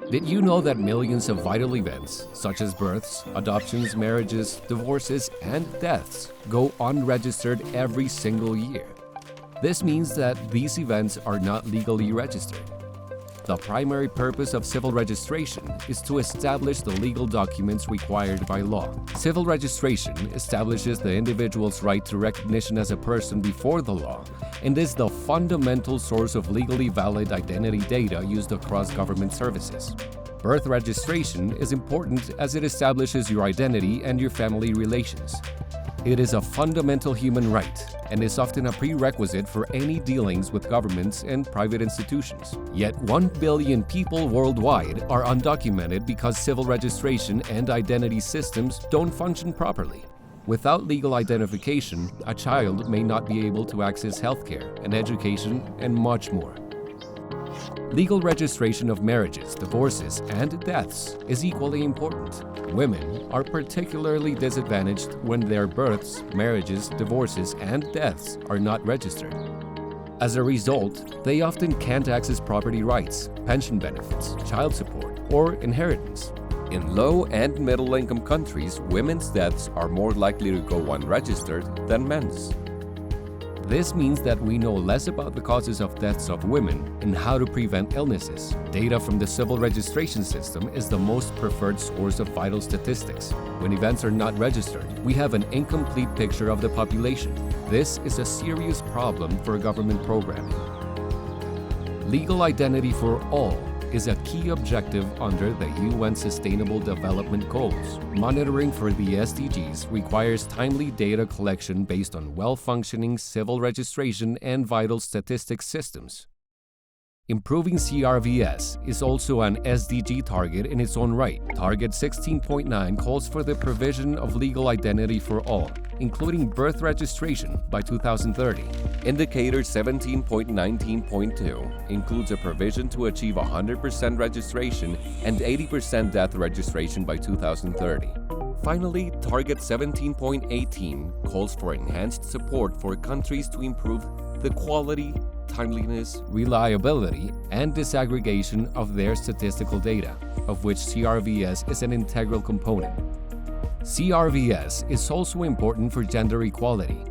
Did you know that millions of vital events, such as births, adoptions, marriages, divorces, and deaths, go unregistered every single year? This means that these events are not legally registered. The primary purpose of civil registration is to establish the legal documents required by law. Civil registration establishes the individual's right to recognition as a person before the law and is the fundamental source of legally valid identity data used across government services. Birth registration is important as it establishes your identity and your family relations. It is a fundamental human right and is often a prerequisite for any dealings with governments and private institutions. Yet 1 billion people worldwide are undocumented because civil registration and identity systems don't function properly. Without legal identification, a child may not be able to access healthcare and education and much more. Legal registration of marriages, divorces, and deaths is equally important. Women are particularly disadvantaged when their births, marriages, divorces, and deaths are not registered. As a result, they often can't access property rights, pension benefits, child support, or inheritance. In low and middle-income countries, women's deaths are more likely to go unregistered than men's. This means that we know less about the causes of deaths of women and how to prevent illnesses. Data from the civil registration system is the most preferred source of vital statistics. When events are not registered, we have an incomplete picture of the population. This is a serious problem for government programming. Legal identity for all is a key objective under the UN Sustainable Development Goals. Monitoring for the SDGs requires timely data collection based on well-functioning civil registration and vital statistics systems. Improving CRVS is also an SDG target in its own right. Target 16.9 calls for the provision of legal identity for all, including birth registration by 2030. Indicator 17.19.2 includes a provision to achieve 100% registration and 80% death registration by 2030. Finally, Target 17.18 calls for enhanced support for countries to improve the quality, timeliness, reliability, and disaggregation of their statistical data, of which CRVS is an integral component. CRVS is also important for gender equality.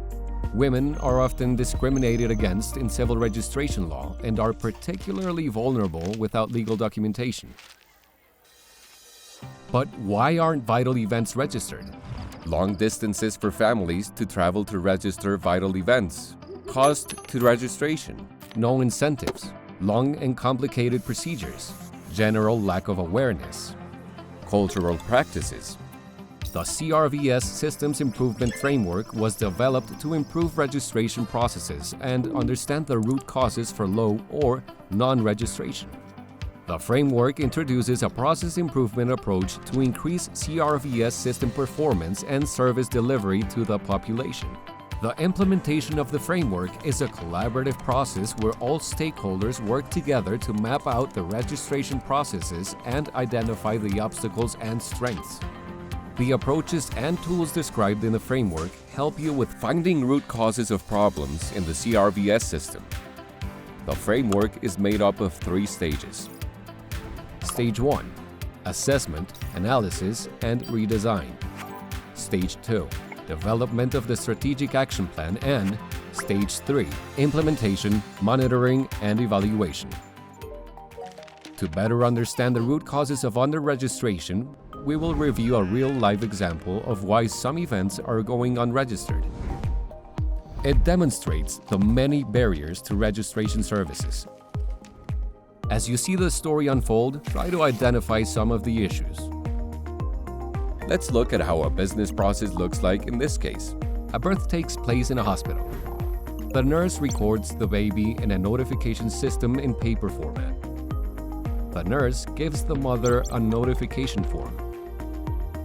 Women are often discriminated against in civil registration law and are particularly vulnerable without legal documentation. But why aren't vital events registered? Long distances for families to travel to register vital events, cost to registration, no incentives, long and complicated procedures, general lack of awareness, cultural practices. The CRVS Systems Improvement Framework was developed to improve registration processes and understand the root causes for low or non-registration. The framework introduces a process improvement approach to increase CRVS system performance and service delivery to the population. The implementation of the framework is a collaborative process where all stakeholders work together to map out the registration processes and identify the obstacles and strengths. The approaches and tools described in the framework help you with finding root causes of problems in the CRVS system. The framework is made up of 3 stages. Stage 1: Assessment, Analysis, and Redesign. Stage 2: Development of the Strategic Action Plan, and Stage 3: Implementation, Monitoring, and Evaluation. To better understand the root causes of under-registration, we will review a real-life example of why some events are going unregistered. It demonstrates the many barriers to registration services. As you see the story unfold, try to identify some of the issues. Let's look at how a business process looks like in this case. A birth takes place in a hospital. The nurse records the baby in a notification system in paper format. The nurse gives the mother a notification form.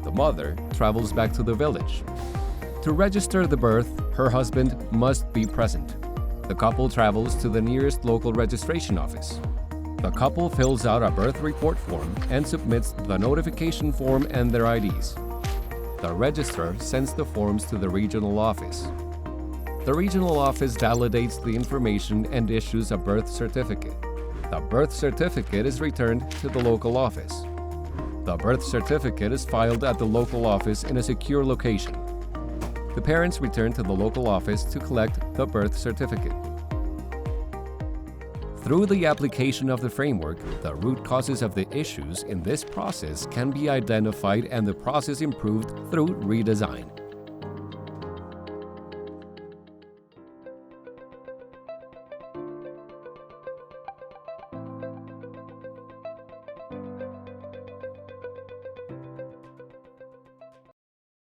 The mother travels back to the village. To register the birth, her husband must be present. The couple travels to the nearest local registration office. The couple fills out a birth report form and submits the notification form and their IDs. The registrar sends the forms to the regional office. The regional office validates the information and issues a birth certificate. The birth certificate is returned to the local office. The birth certificate is filed at the local office in a secure location. The parents return to the local office to collect the birth certificate. Through the application of the framework, the root causes of the issues in this process can be identified and the process improved through redesign.